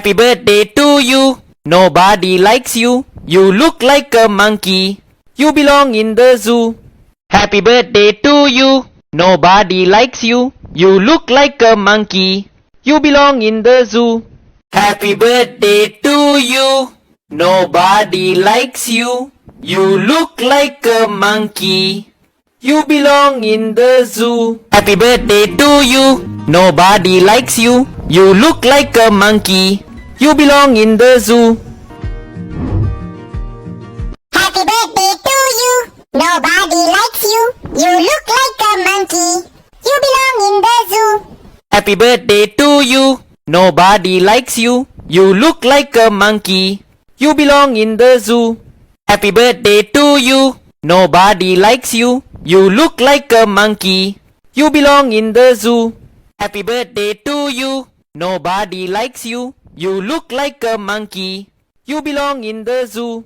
Happy birthday to you. Nobody likes you. You look like a monkey. You belong in the zoo. Happy birthday to you. Nobody likes you. You look like a monkey. You belong in the zoo. Happy birthday to you. Nobody likes you. You look like a monkey. You belong in the zoo. Happy birthday to you. Nobody likes you. You look like a monkey. You belong in the zoo. Happy birthday to you. Nobody likes you. You look like a monkey. You belong in the zoo. Happy birthday to you. Nobody likes you. You look like a monkey. You belong in the zoo. Happy birthday to you. Nobody likes you. You look like a monkey. You belong in the zoo. Happy birthday to you. Nobody likes you. You look like a monkey. You belong in the zoo.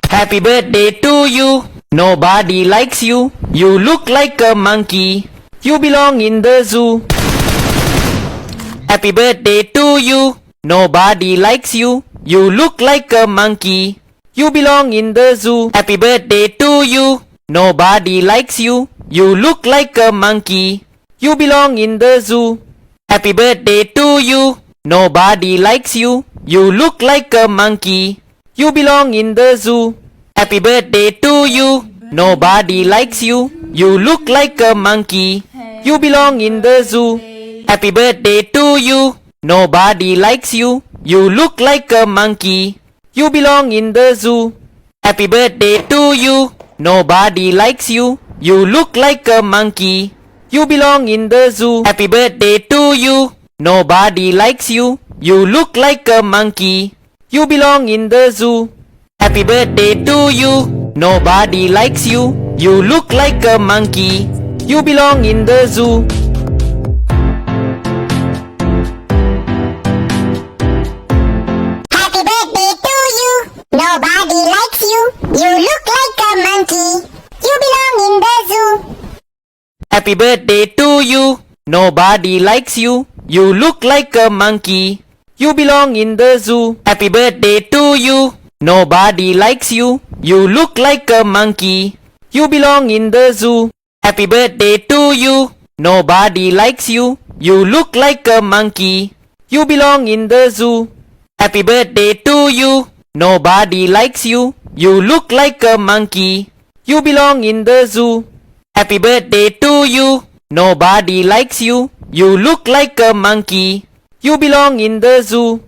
Happy birthday to you. Nobody likes you. You look like a monkey. You belong in the zoo. Happy birthday to you. Nobody likes you. You look like a monkey. You belong in the zoo. Happy birthday to you. Nobody likes you. You look like a monkey. You belong in the zoo. Happy birthday to you. Nobody likes you. You look like a monkey. You belong in the zoo. Happy birthday to you. Nobody likes you. You look like a monkey. You belong in the zoo. Happy birthday to you. Nobody likes you. You look like a monkey. You belong in the zoo. Happy birthday to you. Nobody likes you. You look like a monkey. You belong in the zoo. Happy birthday to you. Nobody likes you. You look like a monkey. You belong in the zoo. Happy birthday to you. Nobody likes you. You look like a monkey. You belong in the zoo. Happy birthday to you. Nobody likes you. You look like a monkey. You belong in the zoo. Happy birthday to you. Nobody likes you. You look like a monkey. You belong in the zoo. Happy birthday to you. Nobody likes you. You look like a monkey. You belong in the zoo. Happy birthday to you. Nobody likes you. You look like a monkey. You belong in the zoo. Happy birthday to you. Nobody likes you. You look like a monkey. You belong in the zoo. Happy birthday to you. Nobody likes you. You look like a monkey. You belong in the zoo.